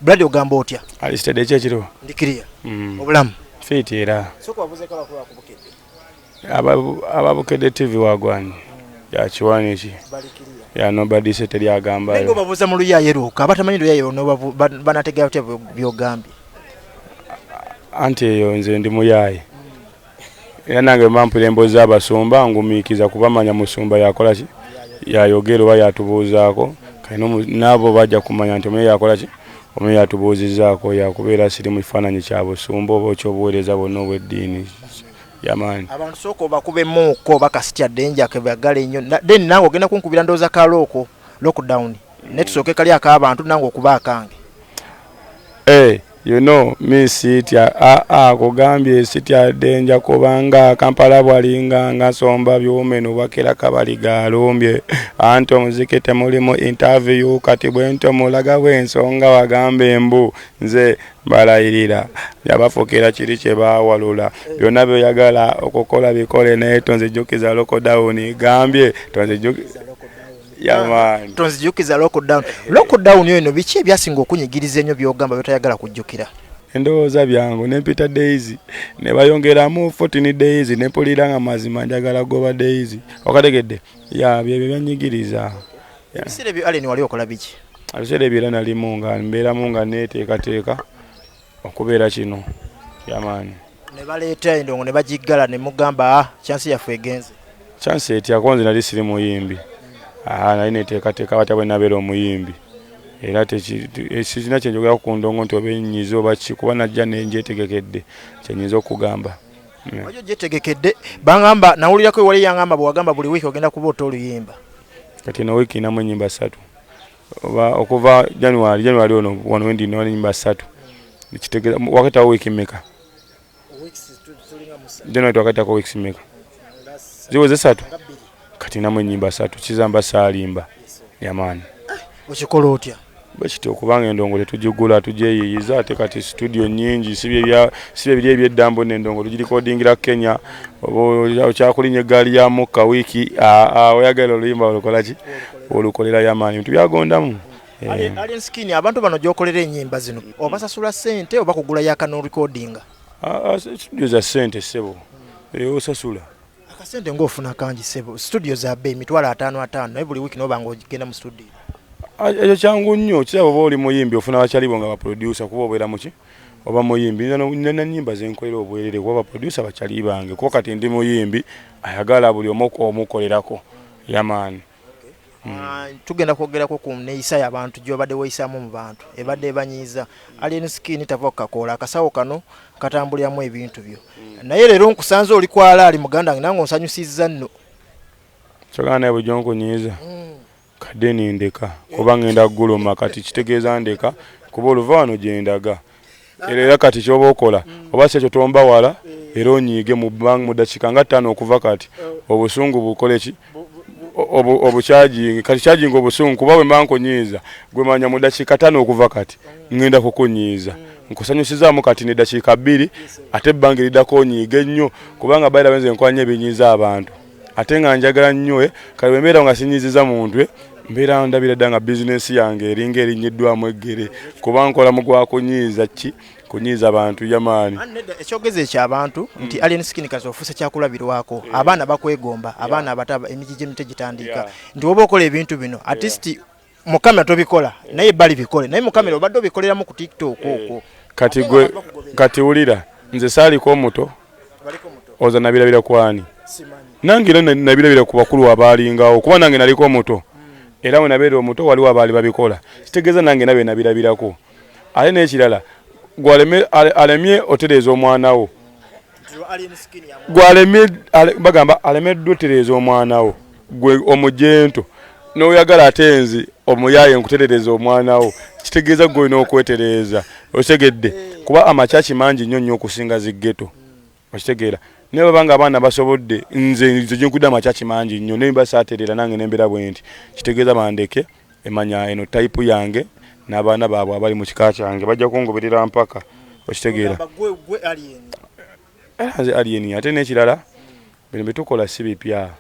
Brad ogamba otya? Alistede chechiro. Ndikiriya. Obulamu. Fit era. Soko wabuze kala kwa kubukedde. Ababukedde TV wagwani. Ya chiwani echi. Balikiriya. Ya nobody said teri agamba. Ngo babuza mu luyayeruka abatamanyi luyayeru no banatega otya byogambi. Anti eyo nze ndi muyaye. Era nange mampule emboza abasumba ngumikiza kubamanya musumba yakola ki? Yayogera wa yatubuuzaako. Kaino nabo bajja kumanya nti omuyaye yakola ki? Omuyaye yatubuuzizaako yakubeera siri mu kifaananyi kya busumba oba ekyobuweereza bonna obw'eddiini. Yamaani. Abantu soko bakube muko bakasitya denja ke bagale nnyo. Then nango ogenda kunkubira ndoza ka lockdown. Netusoke kali akabantu nango okuba akange. You know, me sitya kugambye sitya denja kubanga Kampala bwalinga nga somba byumeno bakera kabali galombye anto muzikete mulimo interview kati bwento mulaga bwensonga wagambe embu nze balayirira yabafokera kiri kye bawalula byonna byagala okukola bikole naye tonzijukiza lockdown gambye tonzijukiza Yaman. Tonzijukiza lockdown. Lockdown yo eno bichi ebyasinga okunyigiriza ennyo byogamba byotayagala kujjukira. Endowooza byangu nempita days ne bayongeramu 14 days ne polira nga mazima njagala goba days. Okategedde ya bye byanyigiriza. Bisire byo ale ni wali okola bichi. Abisire bira nali munga mbeera munga neteekateeka okubeera kino. Yaman. Ne baleeta endongo ne bajiggala ne mugamba chance yafu egenze. Chance etya konzi nali siri muyimbi. Nali neteekateeka batabwe nabeera omuyimbi. Era tekina kyenjogera ku ndongo nti oba ennyiza oba ki kuba najja nenjetegekedde kyenyiza okugamba. Ojo jetegekedde bangamba nawulirako wali yangamba bwagamba buli wiki ogenda kuba oluyimba. Kati no wiki namu ennyimba 3. Oba okuva January ono wano wendi no ennyimba 3. Nikitegeza wakati awo wiki mmeka? January wakati ako wiki mmeka? Ziweze 3. Kati namu ennyimba 3 kizamba saalimba. Yamaani. Okikola otya? Bwekityo okubanga endongo tetujigula tujeyiyiza ate kati studio nyingi sibye biri ebyeddambo n'endongo tugirikodingira Kenya obo kyakulinnya eggaali ya mukka wiiki oyagala oluyimba olukola ki olukolera Yamaani tubyagondamu. Alien Skin abantu bano gyokolera ennyimba zino obasasula ssente oba kugula yakano recordinga? Studio za ssente ssebo osasula akasente ng'ofuna kangi ssebo studio za bei mitwalo 5 naye buli wiiki n'obanga ogenda mu studio. Ekyo kyangu nnyo kiraba oba oli muyimbi ofuna bakyalibo nga baproducer kuba obeera muki oba muyimbi nina nnyimba zenkolera obwerere kuba baproducer bakyali bange kuba kati ndi muyimbi ayagala buli omu omukolerako Yamaani. Tugenda kwogerako ku neeyisa y'abantu gy'obadde weeyisaamu mu bantu ebadde ebanyiiza. Alien Skin tava kukakola akasawo kano katambuliramu ebintu byo naye leero nkusanze oli kwala ali muganda wange nange onsanyusizza nno. Kyogana naye bujja nkunyiiza kadde nindeka kuba ngenda guluma kati kitegeeza ndeka kuba oluva wano gye ndaga era kati ky'oba okola oba si ekyo tomba wala era onyiige mu dakiika nga 5 okuva kati obusungu bukole ki obukyajingi kati kyajingi obusungu kuba bwe mba nkunyiiza gwe manya mu dakiika 5 okuva kati ngenda kukunyiiza nkusanyusizaamu kati ne dakiika 2 ate ebbanga eriddako onyiige nnyo kubanga bayira benze nkwanya ebinyiiza abantu ate nga njagala nnyo kale bwe mbeera nga sinyiiziza muntu mbeera ndabira dda nga bizinesi yange eringa erinnyiddwamu eggere kuba nkola mu gwa kunyiiza ki kunyiiza abantu Yamaani. Ekyogeze eky'abantu nti Alien Skin kati ofuuse kyakulabirwako abaana bakwegomba abaana abataba emijiji emite gitandika nti oba okola ebintu bino artist mu kamera tobikola naye bali bikole naye mu kamera obadde obikoleramu ku TikTok okwo kati gwe kati wulira nze saaliko omuto oza nabirabira kwani nange nabirabira ku bakulu abalingawo kuba nange naliko omuto era we nabeera omuto waliwo abaali babikola kitegeeza nange nabe nabirabirako ate n'ekirala alemye otereeza omwana wo bagamba alemeddwa otereeza omwana wo gwe omujento n'oyagala ate nzi omuyaye nkutereeza omwana wo kitegeeza gwe olina okwetereeza otegedde kuba amakyaki mangi nnyo nnyo okusinga ziggeto okitegeera naye babanga abaana basobodde nze gyenkudde amakyaki mangi nnyo naye basaaterera nange n'embeera bwe nti kitegeeza bandeke emanya eno tayipu yange n'abaana baabwe abali mu kika kyange bajja kungoberera mpaka okitegeera nze alien ate n'ekirala bino bye tukola si bipya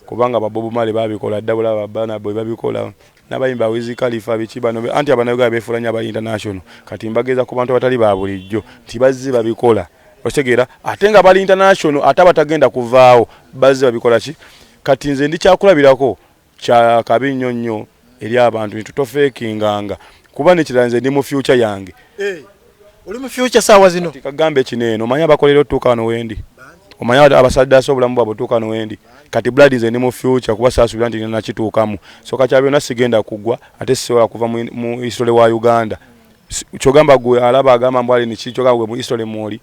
kubanga Bob Marley babikola ddabula abaana bwe babikola n'abayimba Wiz Khalifa biki bano anti abanayoga beefulanya aba international kati mbageza ku bantu abatali ba bulijjo nti bazze babikola otegeera ate nga bali international ate abatagenda kuvaawo bazze babikola ki kati nze ndi kyakulabirako kya kabi nnyo eri abantu ntutofeekinganga kuba nekirala nze ndi mu future yange oli mu future saawa zino kagambe kineeno omanyi abakolera otuuka wano wendi omanyi abasaddaasa obulamu bwabwe otuuka wano wendi kati blood nze ndi mu future kuba saasubira nti nina kituukamu so kacya byonna sigenda kugwa ate sisobola kuva mu history wa Uganda kyogamba gwe alaba agamba mbwali niki kyogamba gwe mu history mwoli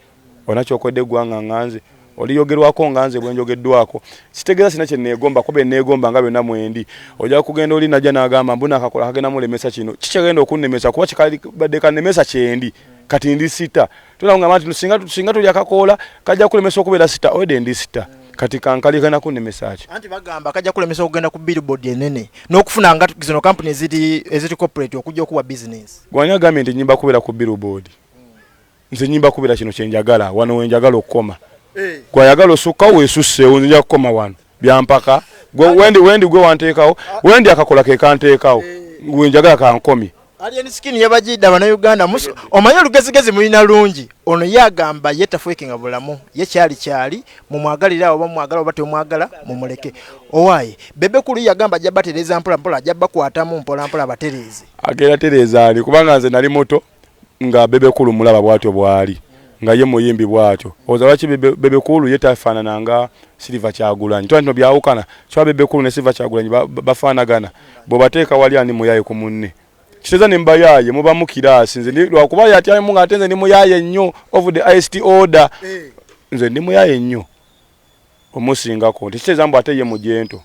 onakyokodde eggwanga nganze oliyogerwako nganze bwenjogeddwako kitegeeza sina kye neegomba kuba neegomba nga byonna mwendi ojja kugenda oli najja n'agamba mbuna akakola kagenda mulemesa kino kikyagenda okunnemesa kuba kikabadde kannemesa kyendi kati ndi sita tulanga abantu singa tulya kakoola kajja kulemesa okubeera sita ode ndi sita kati kankaligana kunnemesa ki anti bagamba kajja kulemesa okugenda ku billboard enene n'okufuna nga zino company eziri corporate okujja okuwa business gwani agambye nti nyimba kubeera ku billboard nze nyimba kubeera kino kyenjagala wano wenjagala okukoma gwayagala osukka weesusseewo nzija kukoma wano byampaka wendi gwe wanteekawo wendi akakola ke kanteekawo wenjagala kankomi Alien Skin yabajidda bannayuganda omanyi olugezigezi mulina lungi ono yagamba ye tafwekinga bulamu ye kyali mumwagalira oba mwagala oba temwagala mumuleke owaye Bebe Cool yagamba ajja batereza mpola ajja bakwatamu mpola batereze agera tereza ali kubanga nze nali moto nga Bebe Cool mulaba bwatyo bwali nga ye muyimbi bwatyo oza lwaki Bebe Cool ye tafaanananga Silver Kyagulanyi twantino byawukana kyo Bebe Cool ne Silver Kyagulanyi bafaanagana bo bateeka wali ani muyaye ku munne kiteza ne mbayaye muba mukirasi nze ndi lwakuba yatyaye munga atenze ndi muyaye nnyo of the highest order nze ndi muyaye nnyo omusingako kiteza mbu ate ye mujento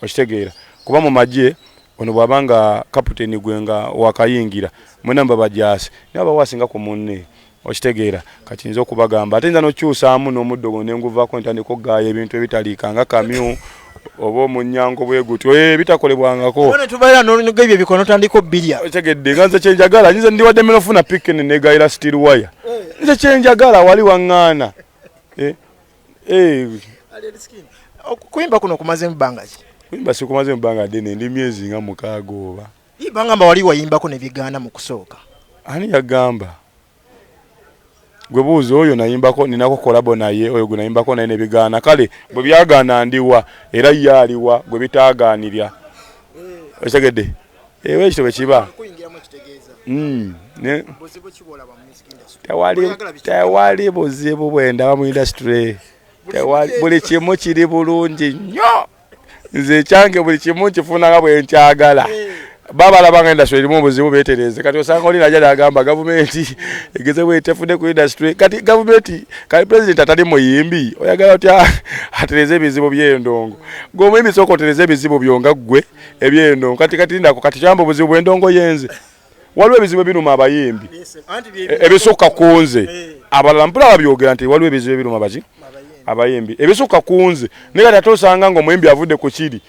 okitegeera kuba mu magye ono bwabanga kapiteni gwenga wakayingira mwena mbabajasi naba wasinga ku munne okitegeera kati nzo kubagamba atenza no kyusaamu n'omuddogo n'enguvako ntandiko gaaya ebintu ebitalikanga kamyu obo munyango bwegutyo bitakolebwangako one tubaira n'olunyuga ebyo bikono tandiko bilya otegedde nganze kyenjagala nze ndi wadde melofuna picken ne gaira steel wire nze kyenjagala wali wangana kuyimba kuno kumaze mbanga ki kuyimba sikumaze mbanga dene ndi myezi nga mukaago oba ibanga wali wayimbako ne bigana mu kusooka ani yagamba gwe buuzo oyo nayimbako ninako kolabo naye oyo gwe nayimbako naye ne bigaana kale bwe byagaana ndiwa era yaliwa gwe bitaaganirya otegedde ewe ekito bwe kiba tewali buzibu bwendaba mu industry buli kimu kiri bulungi nnyo nze ekyange buli kimu nkifunanga bwe nkyagala babalabanga industry erimu obuzibu beetereze kati osanga oli najja n'agamba gavumenti egeze bwetefudde ku industry kati gavumenti kali president atali muyimbi oyagala otya atereze ebizibu by'endongo ng'omuyimbi sooka otereze ebizibu byonga ggwe eby'endongo kati ndako kati kyamba obuzibu bw'endongo yenze waliwo ebizibu ebiruma abayimbi ebisukka ku nze abalala mpula babyogera nti waliwo ebizibu ebiruma baki abayimbi ebisukka ku nze naye kati ate osanga ng'omuyimbi avudde ku kiri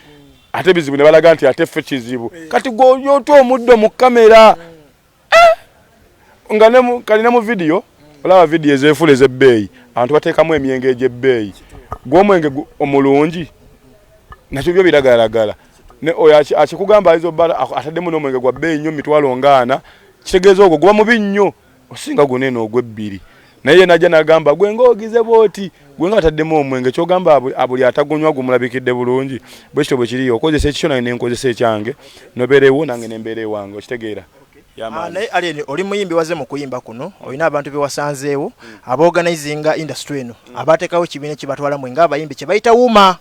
ate bizibu ne balaga nti ate ffe kizibu kati gwoyota omuddo mu kamera nga kalina mu video olaba video ezeefula ez'ebbeeyi abantu bateekamu emyenge egy'ebbeeyi gw'omwenge omulungi nakyo byo biragalagala oyo akikugamba ayinza obbala ataddemu n'omwenge gwa bbeeyi nnyo mitwalo ngaana kitegeeza ogwo guba mubi nnyo osinga gunene ogw'ebbiri naye ye najja n'agamba gwe ng'ogize bwoti gwe nga ataddemu omwenge kyogamba buli atagunywa gumulabikidde bulungi bwe kityo bwe kiri okozesa ekikyo nange nenkozesa ekyange nobeerewo nange nembeera ewange okitegeera naye Alien oli muyimbi waze mu kuyimba kuno olina abantu bewasanzeewo abaorganizinga industry eno abateekawo ekibiina kibatwala mwe ng'abayimbi kye bayita wuma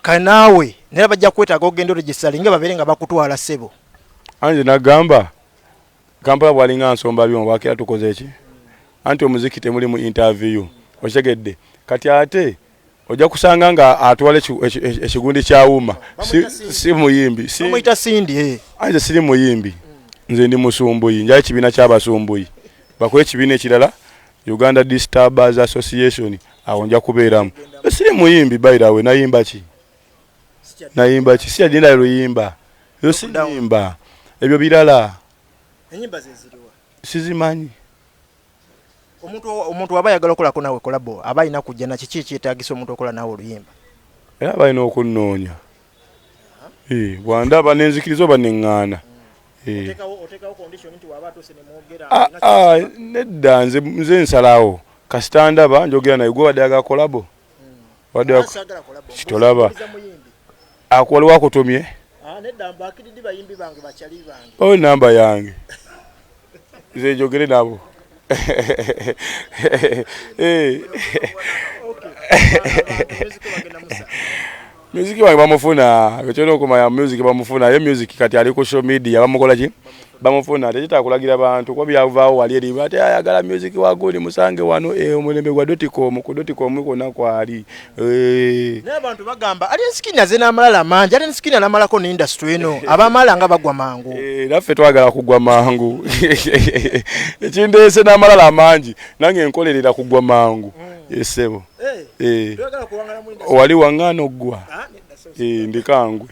kanaawe naye bajja kwetaaga ogenda oregistering nga babeere nga bakutwala ssebo anje nagamba Kampala bwalinga nsomba byoma bwakira tukoze eki anti omuziki temuli mu interview okitegedde kati ate ojja kusanga nga atwala ekigundi kya wuma si muyimbi omuyita Sindi anje siri muyimbi nze ndi musumbuyi njaye ekibiina ky'abasumbuyi bakola ekibiina ekirala Uganda Disturbers Association awo nja kubeeramu siri muyimbi bayirawe nayimba ki si agenda luyimba yo siyimba ebyo birala enyimba zeziriwa sizimanyi omuntu aba ayagala okolako naawe kolabo aba alina kujja na kiki kyetaagisa omuntu okola naawe oluyimba era balina okunnoonya bwandaba nenzikiriza oba neŋŋaana. Otekawo condition nti waba atuse ne mwogera. Nedda nze nsalawo kasita ndaba njogera naye gwe wadde agakolabo. Wadde kitolaba. Waliwo akutumye? Nedda mbakiridi bayimbi bange bakyali bange. Oh, namba yange. Nze njogere nabo. Music wange bamufuna, ekyo okumanya music bamufuna, ye music kati ali ku social media bamukola ki? Bamufuna tekitaakulagira abantu kwa byavaawo wali eri bati ayagala music waguli musange wano omulembe gwa .com ku .com kona kwali. N'abantu bagamba ali ensikini aze n'amalala mangi, ali ensikini anamalako ne industry eno abamala nga bagwa mangu. Naffe twagala kugwa mangu. Ekindeese n'amalala mangi nange nkolerera kugwa mangu. Yesebo. Wali wangano gwa. Ndikangwe.